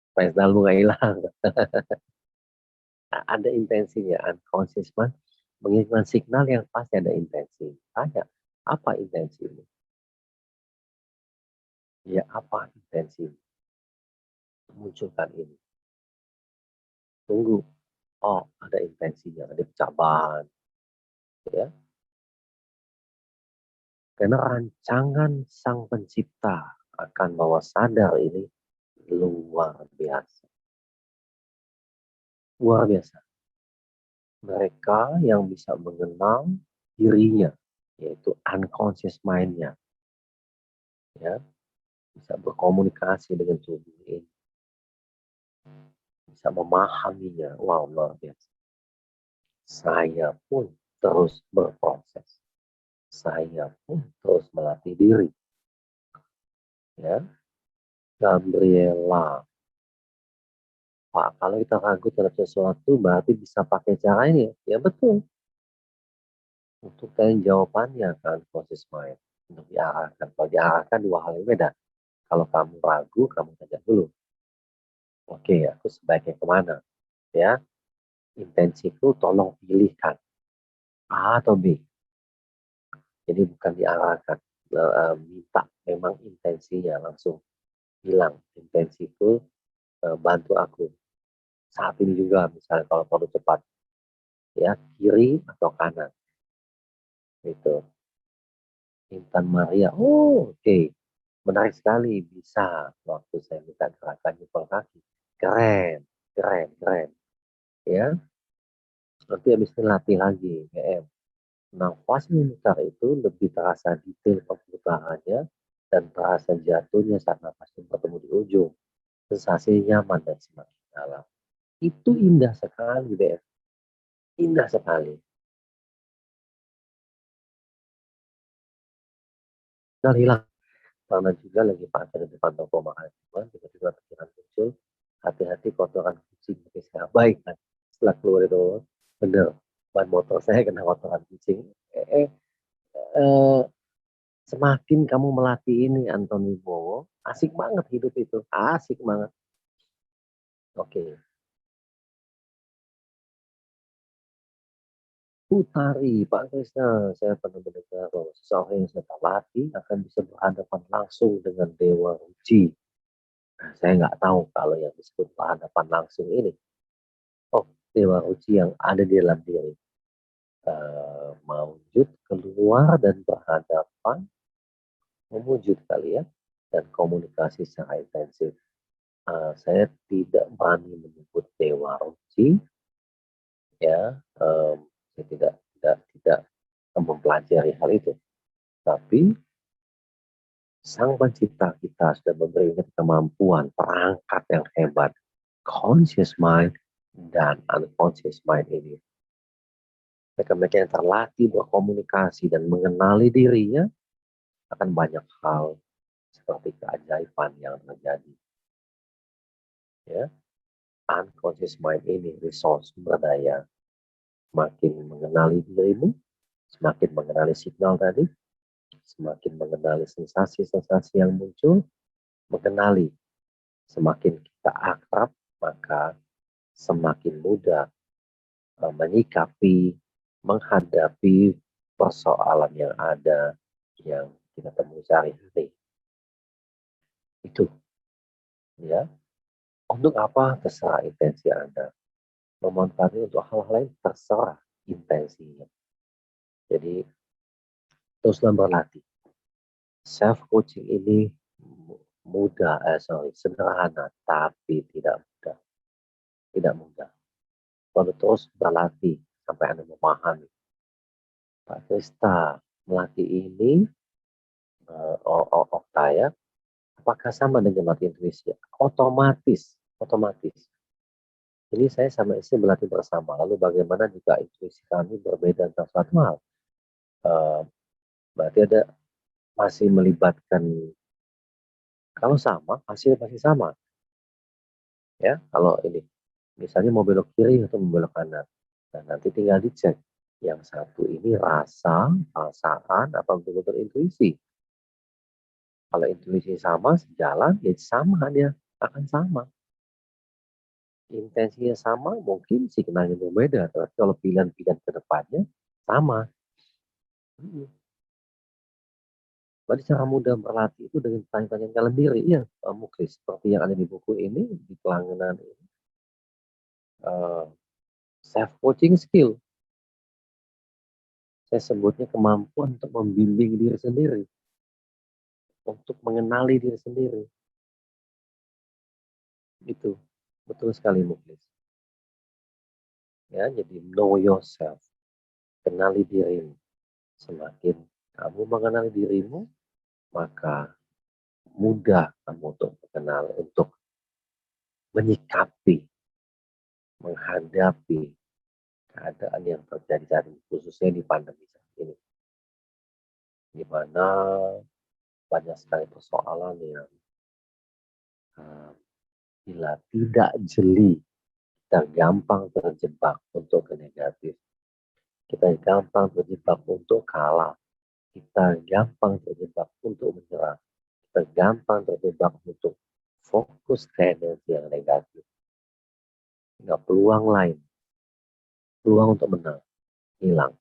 Supaya signalmu nggak hilang. Nah, ada intensinya. Unconscious mind mengirimkan signal yang pasti ada intensi. Tanya, apa intensimu? Ya, apa intensi munculkan ini? Tunggu. Oh, ada intensinya, ada percobaan. Ya. Karena rancangan sang pencipta akan bawah sadar ini luar biasa. Luar biasa. Mereka yang bisa mengenal dirinya, yaitu unconscious mind-nya, ya, bisa berkomunikasi dengan tubuh ini, bisa memahaminya. Wow, luar biasa. Saya pun terus berproses. Saya pun terus melatih diri. Ya, Gabriela. Pak, kalau kita ragu terhadap sesuatu, berarti bisa pakai cara ini. Ya betul. Untuk kalian jawabannya kan, proses mind. Untuk diarahkan. Kalau diarahkan dua hal yang beda. Kalau kamu ragu, kamu tanya dulu. Oke, aku sebaiknya kemana? Ya, intensiku tolong pilihkan. A atau B. Jadi bukan diarahkan. Minta memang intensinya langsung bilang. Intensiku bantu aku. Saat ini juga misalnya kalau perlu cepat. Ya, kiri atau kanan. Itu. Intan Maria. Oh, oke. Menarik sekali. Bisa. Waktu saya minta gerakan jempol kaki. Keren. Keren. Keren. Ya. Nanti habis itu latih lagi. GM. Nafas memutar itu lebih terasa detail perputarannya dan terasa jatuhnya saat nafas bertemu di ujung. Sensasi nyaman dan semakin dalam. Itu indah sekali, BF. Indah sekali. Dan hilang. Karena juga lagi pakai di depan toko makan cuman tiba-tiba pikiran muncul, hati-hati kotoran kucing. Oke, saya baik kan. Setelah keluar itu, bener. Ban motor saya kena kotoran kucing. Eh, eh, Semakin kamu melatih ini, Anthony Bowo, asik banget hidup itu. Asik banget. Oke. Utari, Pak Krisna, saya pernah mendengar bahwa seseorang yang saya latih akan bisa berhadapan langsung dengan Dewa Ruci. Nah, saya nggak tahu kalau yang disebut berhadapan langsung ini. Oh, Dewa Ruci yang ada di dalam diri. Mewujud keluar dan berhadapan, mewujud kali ya, dan komunikasi secara intensif. Saya tidak berani menyebut Dewa Ruci, ya, saya tidak mempelajari hal itu. Tapi Sang Pencipta kita sudah memberi kita kemampuan, perangkat yang hebat, conscious mind dan unconscious mind ini. Mereka-mereka yang terlatih berkomunikasi dan mengenali dirinya akan banyak hal seperti keajaiban yang terjadi. Ya, unconscious mind ini resource sumber daya. Semakin mengenali dirimu, semakin mengenali signal tadi, semakin mengenali sensasi-sensasi yang muncul, mengenali semakin kita akrab, maka semakin mudah menyikapi, menghadapi persoalan yang ada yang kita temui sehari-hari. Itu, ya. Untuk apa? Terserah intensi Anda. Memanfaatnya untuk hal-hal lain, terserah intensinya. Jadi, teruslah berlatih. Self-coaching ini sederhana, tapi tidak mudah. Tidak mudah. Kalau terus berlatih sampai Anda memahami. Pak Krista, melatih ini, Okta ya, apakah sama dengan melatih intuisi? Otomatis, otomatis. Ini saya sama istri berlatih bersama. Lalu bagaimana jika intuisi kami berbeda tentang suatu hal? Uh, Berarti ada masih melibatkan, kalau sama, hasil pasti sama. Ya, kalau ini misalnya mau belok kiri atau mau belok kanan. Nah, nanti tinggal dicek. Yang satu ini rasa, perasaan, apa betul-betul intuisi. Kalau intuisi sama, sejalan, ya sama dia. Akan sama. Intensinya sama, mungkin signalnya berbeda. Tapi kalau pilihan-pilihan ke depannya, sama. Berarti cara mudah berlatih itu dengan tanya-tanya dalam diri. Iya, Muklis. Seperti yang ada di buku ini, di pelangganan ini. Self-coaching skill. Saya sebutnya kemampuan untuk membimbing diri sendiri. Untuk mengenali diri sendiri. Itu. Betul sekali, Muklis. Ya, jadi know yourself. Kenali dirimu. Semakin kamu mengenali dirimu, maka mudah kamu untuk mengenal, untuk menyikapi, menghadapi keadaan yang terjadi saat ini, khususnya di pandemi saat ini. Di mana banyak sekali persoalan yang bila tidak jeli, kita gampang terjebak untuk ke negatif. Kita gampang terjebak untuk kalah. Kita gampang terjebak untuk menyerah. Kita gampang terjebak untuk fokus ke energi yang negatif. Nggak peluang lain. Peluang untuk menang. Hilang.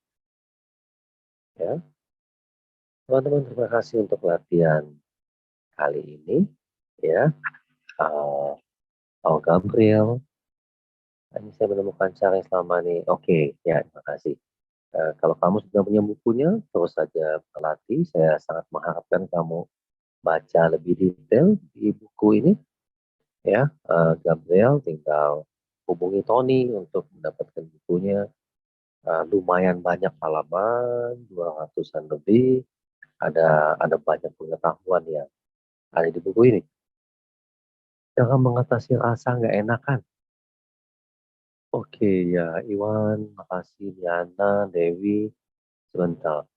Ya. Teman-teman, terima kasih untuk latihan kali ini. Ya. Gabriel. Ini saya menemukan cara yang selama ini. Oke, ya, terima kasih. Kalau kamu sudah punya bukunya, terus saja berlatih. Saya sangat mengharapkan kamu baca lebih detail di buku ini. Ya, Gabriel tinggal hubungi Tony untuk mendapatkan bukunya. Lumayan banyak halaman, 200-an lebih. Ada banyak pengetahuan yang ada di buku ini. Cara mengatasi rasa nggak enakan. Oke, ya, Iwan, makasih, Diana, Dewi. Sebentar.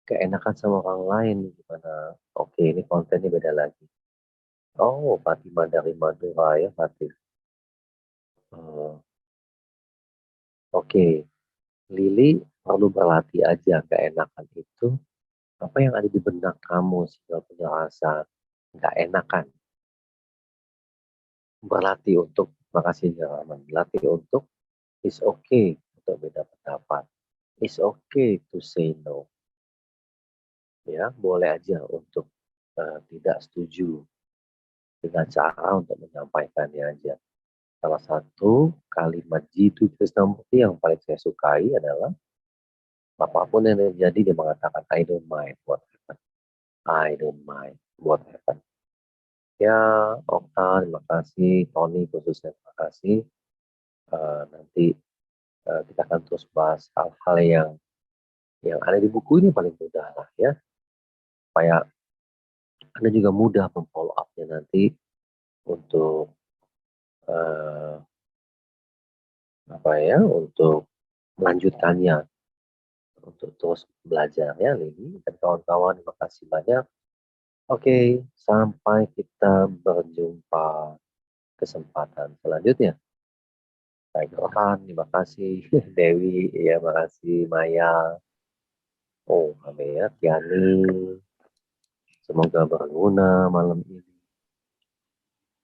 Keenakan sama orang lain gimana? Oke, ini kontennya beda lagi. Oh, Fatimah dari Madura ya, Fatim. Oke, Lili perlu berlatih aja keenakan itu. Apa yang ada di benak kamu sehingga punya rasa nggak enakan? Berlatih untuk, makasih Rahman, berlatih untuk it's okay untuk beda pendapat. It's okay to say no. Ya, boleh aja untuk tidak setuju dengan cara untuk menyampaikannya aja. Salah satu kalimat Jitu Krishnamurti yang paling saya sukai adalah apapun yang terjadi dia mengatakan I don't mind what happen. I don't mind what happen. Ya, Okta, terima kasih. Tony khususnya terima kasih. Nanti kita akan terus bahas hal-hal yang ada di buku ini paling mudah lah ya. Supaya Anda juga mudah memfollow up-nya nanti untuk untuk melanjutkannya, untuk terus belajar ya Lili dan kawan-kawan. Terima kasih banyak. Oke, sampai kita berjumpa kesempatan selanjutnya. Baik, Rohan, terima kasih. Dewi, ya, terima kasih. Maya, ya, Tiani. Semoga berguna malam ini.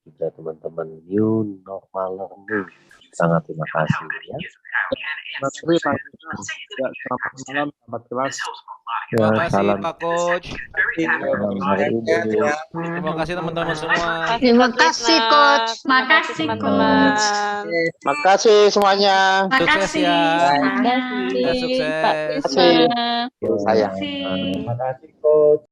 Juga teman-teman new normal learning. Sangat terima kasih ya. Selamat malam, selamat kelas. Terima kasih salam. Pak Coach. Terima kasih teman-teman semua. Terima kasih Coach. Makasih teman-teman. Makasih semuanya. Sukses ya. Makasih Sukses. Pak Krisna. Saya. Makasih. Terima kasih Coach.